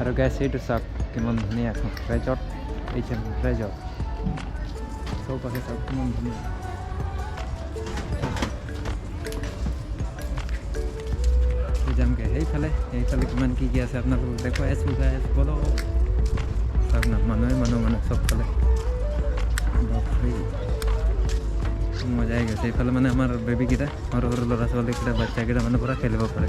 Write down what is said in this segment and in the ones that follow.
আৰু গাইছ এইটো চাওক কিমান ধুনীয়া এখন ৰেজৰ্ট HM ৰেজৰ্ট চৌপাশে চাওক কিমান ধুনীয়া যামগৈ সেইফালে কিমান কি আছে আপোনালোকক দেখুৱাই আছোঁ গাইছ বলক চাওক না মানুহ চবফালে বাপৰে মজাই গৈছে এইফালে মানে আমাৰ বেবীকেইটা সৰু ল'ৰা ছোৱালীকেইটা বাচ্চাকেইটা মানে পূৰা খেলিব পাৰে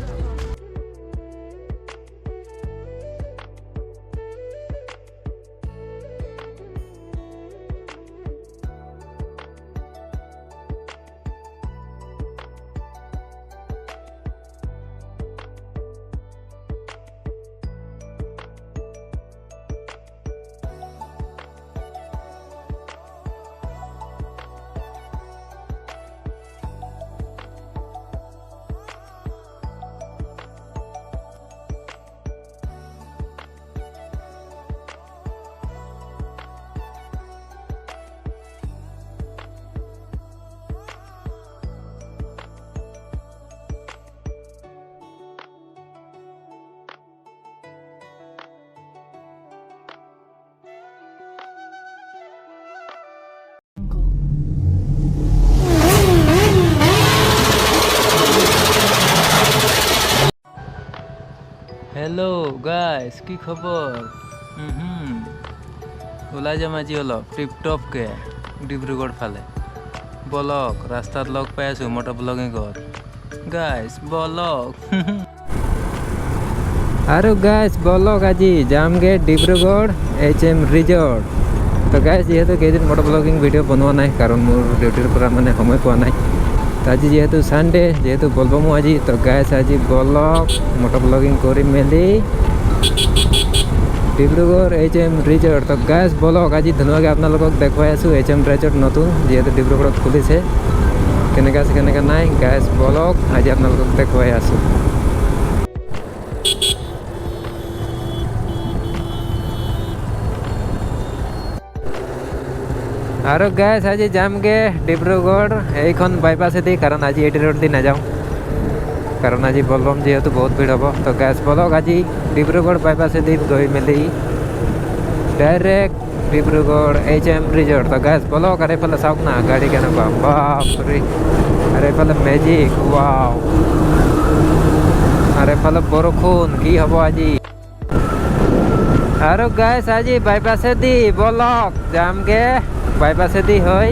হেল্ল' গাইছ কি খবৰ ওলাই যাম আজি অলপ টিপটপকৈ ডিব্ৰুগড় ফালে বলক ৰাস্তাত লগ পাই আছোঁ মটৰ ব্লগিঙত গাইছ বলক আৰু গাইছ বলক আজি যামগৈ ডিব্ৰুগড় HM ৰিজৰ্ট তো গাইছ যিহেতু কেইদিন মটৰ ব্লগিং ভিডিঅ' বনোৱা নাই কাৰণ মোৰ ডিউটিৰ পৰা মানে সময় পোৱা নাই তো আজি যেহেতু সানডে যেহেতু বলবমো আজি তো গাইছ আজি বলক মটৰ ব্লগিং কৰি মেলি ডিব্ৰুগড় HM ৰিজৰ্ট তো গাইছ বলক আজি ধুনীয়াকৈ আপোনালোকক দেখুৱাই আছোঁ HM ৰিজৰ্ট নতুন যিহেতু ডিব্ৰুগড়ত খুলিছে কেনেকৈ আছে কেনেকৈ নাই গাইছ বলক আজি আপোনালোকক দেখুৱাই আছোঁ আৰু গাইছ আজি যামগৈ ডিব্ৰুগড় এইখন বাইপাছেদি কাৰণ আজি এটি ৰোড দি নাযাওঁ কাৰণ আজি বলবম যিহেতু বহুত ভিৰ হ'ব তো গাইছ বলক আজি ডিব্ৰুগড় বাইপাছেদি গৈ মেলি ডাইৰেক্ট ডিব্ৰুগড় HM ৰিজৰ্ট তো গাইছ বলক আৰু এইফালে চাওক না গাড়ী কেনেকুৱা বাপৰে আৰু এইফালে মেজিক ৱাও আৰু এইফালে বৰষুণ কি হ'ব আজি আৰু গাইছ আজি বাইপাছেদি বলক যামগৈ বাইপাছেদি হৈ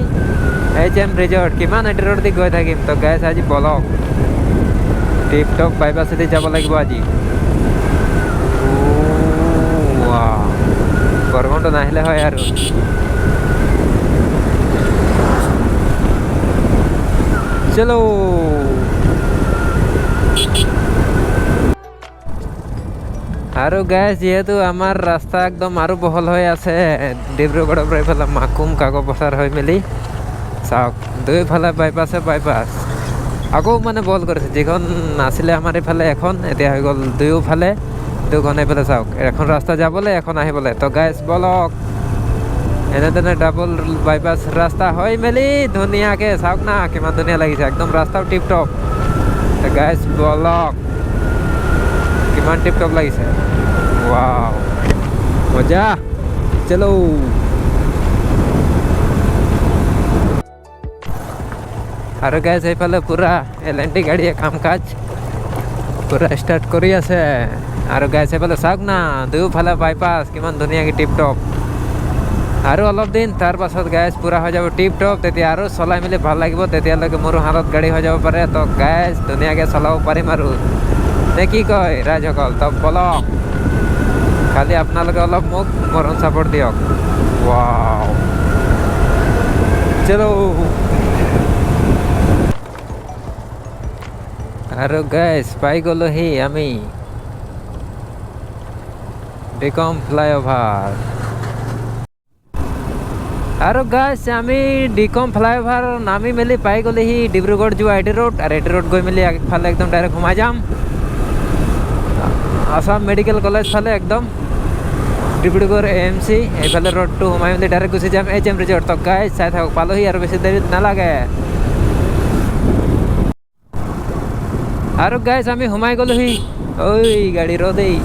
HM ৰিজৰ্ট কিমান এটি ৰোড দি গৈ থাকিম তো গাইছ আজি বলক টিপটপ বাইপাছেদি যাব লাগিব আজি বৰষুণটো নাহিলে হয় আৰু চলো আৰু গাইছ যিহেতু আমাৰ ৰাস্তা একদম আৰু বহল হৈ আছে ডিব্ৰুগড়ৰ পৰা এইফালে মাকুম কাকপথাৰ হৈ মেলি চাওক দুইফালে বাইপাছ আকৌ মানে বহল কৰিছে যিখন আছিলে আমাৰ এইফালে এখন এতিয়া হৈ গ'ল দুয়োফালে দুখন এইফালে চাওক এখন ৰাস্তা যাবলৈ এখন আহিবলৈ তো গাইছ বলক এনেধৰণে ডাবল বাইপাছ ৰাস্তা হৈ মেলি ধুনীয়াকৈ চাওক না কিমান ধুনীয়া লাগিছে একদম ৰাস্তাও টিপটপ তো গাইছ বলক কিমান টিপটপ লাগিছে ৱাও মজা চলো আৰু গাইছ এইফালে পূৰা L&T গাড়ীয়ে কাম কাজ পূৰা ষ্টাৰ্ট কৰি আছে আৰু গাইছ এইফালে চাওক না দুয়োফালে বাইপাছ কিমান ধুনীয়াকৈ টিপটপ আৰু অলপ দিন তাৰ পাছত গাইছ পূৰা হৈ যাব টিপটপ তেতিয়া আৰু চলাই মেলি ভাল লাগিব তেতিয়ালৈকে মোৰো হাতত গাড়ী হৈ যাব পাৰে তো গাইছ ধুনীয়াকৈ চলাব পাৰিম আৰু নে কি কয় ৰাইজসকল তো বলক খালি আপোনালোকে অলপ মোক মৰম চাপৰ্ট দিয়ক ৱাও চলো আৰু গাইছ পাই গ'লোহি আমি ডিকম ফ্লাইঅভাৰ আৰু গাইছ আমি ডিকম ফ্লাইঅভাৰ নামি মেলি পাই গ'লোহি ডিব্ৰুগড় যোৱা এটি ৰোড আৰু এটি ৰোড গৈ মেলি আগফালে একদম ডাইৰেক্ট সোমাই যাম আসাম মেডিকেল কলেজ ফালে একদম ডিব্ৰুগড় AMC এইফালে ৰোডটো সোমাই মেলি ডাইৰেক্ট গুচি যাম HM ৰিজৰ্ট তো গাইছ চাই থাকক পালোহি আৰু বেছি দেৰি নালাগে আৰু গাইছ আমি সোমাই গ'লোহি ঐ গাড়ী ৰদেই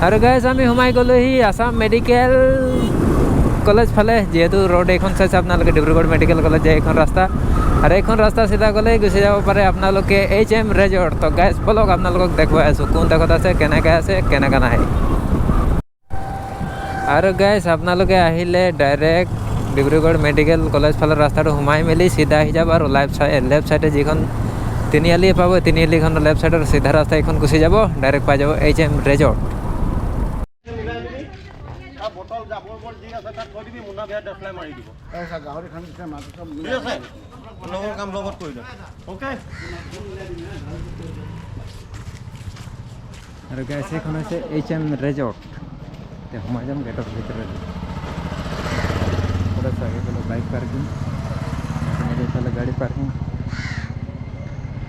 আৰু গাইজ আমি সোমাই গ'লোহি আসাম মেডিকেল কলেজ ফালে যিহেতু ৰোড এইখন চাইছে আপোনালোকে ডিব্ৰুগড় মেডিকেল কলেজ যায় এইখন ৰাস্তা আৰু এইখন ৰাস্তা চিধা গ'লেই গুচি যাব পাৰে আপোনালোকে HM ৰিজৰ্ট তো গাইজ বলক আপোনালোকক দেখুৱাই আছোঁ কোন দেশত আছে কেনেকৈ নাহে আৰু গাইজ আপোনালোকে আহিলে ডাইৰেক্ট ডিব্ৰুগড় মেডিকেল কলেজ ফালৰ ৰাস্তাটো সোমাই মেলি চিধা আহি যাব আৰু লেফ্ট চাইডে যিখন তিনিআলি পাব তিনিআলিখনৰ লেফ্ট চাইডৰ চিধা ৰাস্তা এইখন গুচি যাব ডাইৰেক্ট পাই যাব HM ৰিজৰ্ট আৰু গাইজ এইখন হৈছে HM ৰিজৰ্ট এতিয়া সোমাই যাম গেটৰ ভিতৰত বাইক পাৰ্কিং এইফালে গাড়ী পাৰ্কিং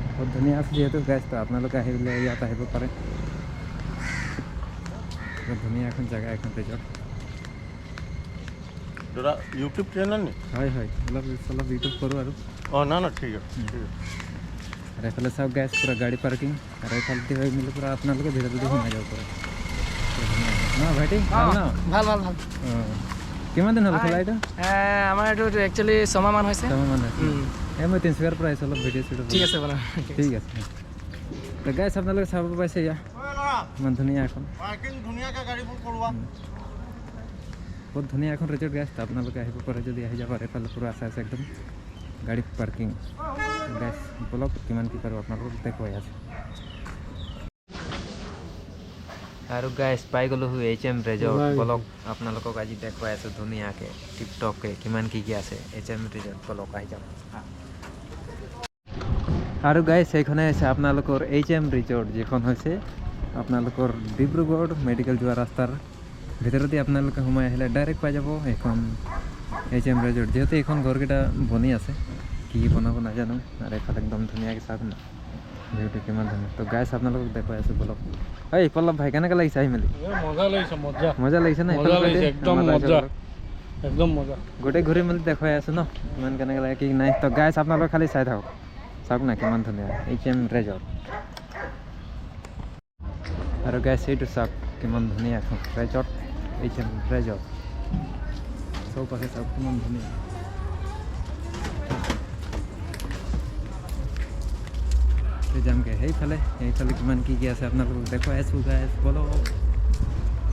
বহুত ধুনীয়া আছে যিহেতু গাইজ তো আপোনালোকে আহিলে ইয়াত আহিব পাৰে বহুত ধুনীয়া এখন জেগা এখন ৰিজৰ্ট দাদা ইউটিউব চেনেল নি হয় অলপ ইউটিউব কৰোঁ আৰু না ঠিক আছে আৰু এইফালে চাওক গাইজ পূৰা গাড়ী পাৰ্কিং আৰু এইফালেদি হৈ মেলি পূৰা আপোনালোকে ভিতৰত সোমাই যাব পাৰে ন ভাইটি ভাল ন ভাল অঁ কিমান দিন হ'ল খোলা এইটো আমাৰ এইটো একচুৱেলি ছমাহমান হৈছে মই তিনিচুকীয়াৰ পৰা আহিছোঁ অলপ ভিডিঅ' চিডিঅ' ঠিক আছে ঠিক আছে তো গাইজ আপোনালোকে চাব পাইছে ইয়া ইমান ধুনীয়া এখন বহুত ধুনীয়া এখন ৰিজৰ্ট গাইজ তো আপোনালোকে আহিব পাৰে যদি আহি যাব এইফালে পূৰা আছে একদম গাড়ী পাৰ্কিং গাইজ বলক কিমান কি কৰোঁ আপোনালোকক দেখুৱাই আছে আৰু গাইজ পাই গ'লোঁ HM ৰিজৰ্ট বলক আপোনালোকক আজি দেখুৱাই আছোঁ ধুনীয়াকৈ টিপটপকৈ কিমান কি আছে HM ৰিজৰ্ট বলক আহি যাওক আৰু গাইজ এইখনে হৈছে আপোনালোকৰ HM ৰিজৰ্ট যিখন হৈছে আপোনালোকৰ ডিব্ৰুগড় মেডিকেল যোৱা ৰাস্তাৰ ভিতৰতে আপোনালোকে সোমাই আহিলে ডাইৰেক্ট পাই যাব এইখন HM ৰিজৰ্ট যিহেতু এইখন ঘৰকেইটা বনি আছে কি বনাব নাজানো আৰু এইফালে একদম ধুনীয়াকৈ চাওক না ভিউটো কিমান ধুনীয়া তো গাইজ আপোনালোকক দেখুৱাই আছোঁ বলক এই পল্লৱ ভাই কেনেকৈ লাগিছে আহি মেলি মজা লাগিছে না একদম মজা গোটেই ঘূৰি মেলি দেখুৱাই আছোঁ ন ইমান কেনেকৈ লাগে কি নাই তো গাইজ আপোনালোকে খালি চাই থাকক চাওক না কিমান ধুনীয়া HM ৰিজৰ্ট আৰু গাইজ এইটো চাওক কিমান ধুনীয়া এখন ৰিজৰ্ট HM ৰিজৰ্ট চৌপাশে চাওক কিমান ধুনীয়া যামগৈ সেইফালে কিমান কি আছে আপোনালোকক দেখুৱাই আছোঁ গাইজ বলক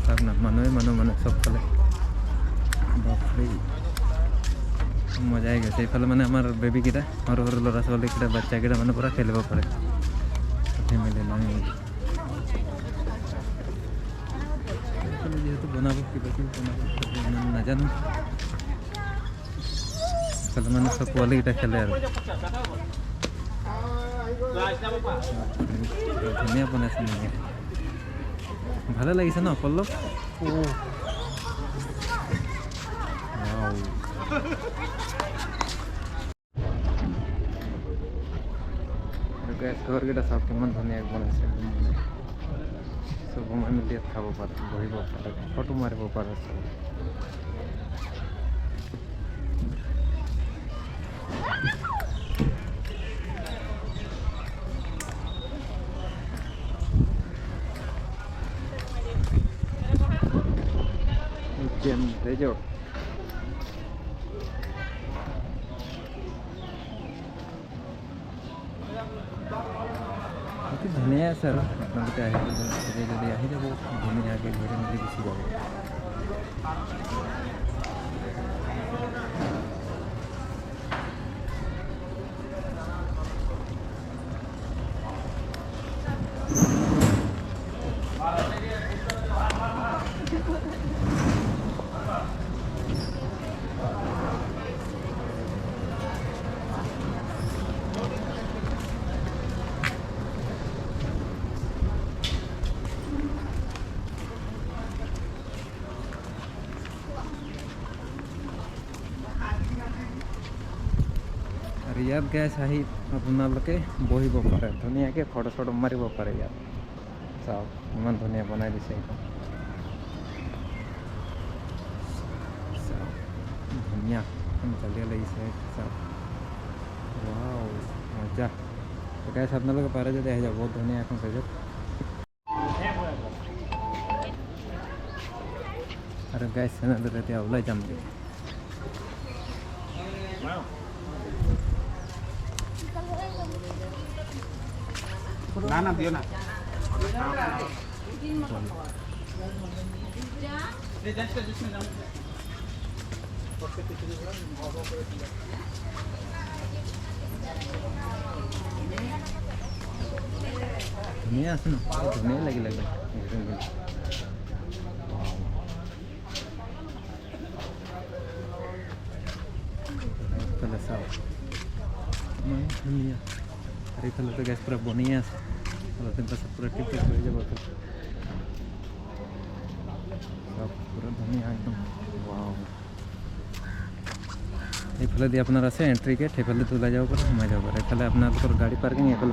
চাওক না মানুহ চবফালে বাপৰে মজাই গৈছে এইফালে মানে আমাৰ বেবীকেইটা সৰু ল'ৰা ছোৱালীকেইটা বাচ্চাকেইটা মানে পূৰা খেলিব পাৰে ফেমিলি নামি যিহেতু বনাব কিবা বনাব ইমান নাজানো এইফালে মানে চব পোৱালীকেইটা খেলে আৰু ধুনীয়া বনাইছে মানে ভালে লাগিছে ন পল্লৱ ঘৰকেইটা চাওক কিমান ধুনীয়াকৈ বনাইছে চব সোমাই মেলি ইয়াত খাব পাৰে বহিব পাৰে ফটো মাৰিব পাৰে চব HM ৰিজৰ্ট ধুনীয়া আছে আৰু আপোনালোকে আহিব যদি আহি যাব ধুনীয়াকৈ ঘূৰি মেলি গুচি যাব আৰু ইয়াত গাইজ আহি আপোনালোকে বহিব পাৰে ধুনীয়াকৈ ফটো চটো মাৰিব পাৰে ইয়াত চাওক ইমান ধুনীয়া বনাই দিছে এইখন চাওক ধুনীয়া জালিয়া লাগিছে চাওক ৱাও মজা গাইজ আপোনালোকে পাৰে যদি আহি যাব বহুত ধুনীয়া এখন ৰিজৰ্ট আৰু গাইছ তেনেদৰে এতিয়া ওলাই যামগৈ। না না দিও না ধুনীয়া আছে ন, ধুনীয়া লাগিলে একদম। এইফালে চাওক ইমান ধুনীয়া, আৰু এইফালেতো গেছ পূৰা বনিয়ে আছে, অলপদিন পাছত পূৰা টিপ হৈ যাব। চাওক পূৰা ধুনীয়া একদম। এইফালেদি আপোনাৰ আছে এণ্ট্ৰি গেট, সেইফালেদি ওলাই যাব পাৰে, সোমাই যাব পাৰে। এইফালে আপোনালোকৰ গাড়ী পাৰ্কিং, এইফালে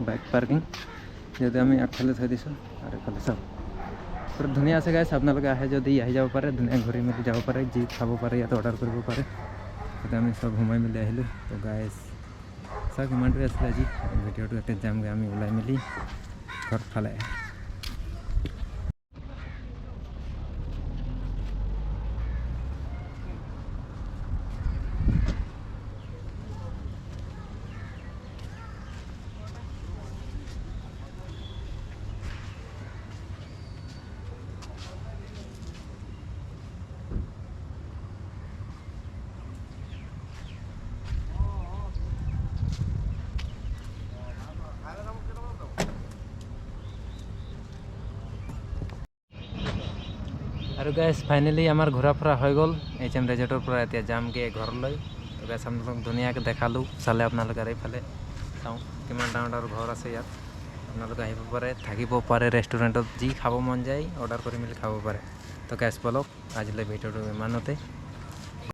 বাইক পাৰ্কিং, যিহেতু আমি আগফালে থৈ দিছোঁ। আৰু এইফালে চাওক পূৰা ধুনীয়া আছে গাইছ, আপোনালোকে আহে যদি আহি যাব পাৰে, ধুনীয়া ঘূৰি মেলি যাব পাৰে, যি খাব পাৰে ইয়াত অৰ্ডাৰ কৰিব পাৰে। এতিয়া আমি চব সোমাই মেলি আহিলোঁ। তো গাইছ চাওক ইমানটোৱে আছিলে আজি ভিডিঅ'টো। এতিয়া যামগৈ আমি ওলাই মেলি ঘৰ ফালে। আৰু গাইছ ফাইনেলি আমাৰ ঘূৰা ফুৰা হৈ গ'ল HM ৰিজৰ্টৰ পৰা। এতিয়া যামগৈ ঘৰলৈ। তো গাইছ আপোনালোকক ধুনীয়াকৈ দেখালোঁ, চালে আপোনালোকে। আৰু এইফালে চাওঁ কিমান ডাঙৰ ডাঙৰ ঘৰ আছে ইয়াত। আপোনালোকে আহিব পাৰে, থাকিব পাৰে, ৰেষ্টুৰেণ্টত যি খাব মন যায় অৰ্ডাৰ কৰি মেলি খাব পাৰে। তো গাইছ বলক আজিলৈ ভিডিঅ'টো ইমানতে।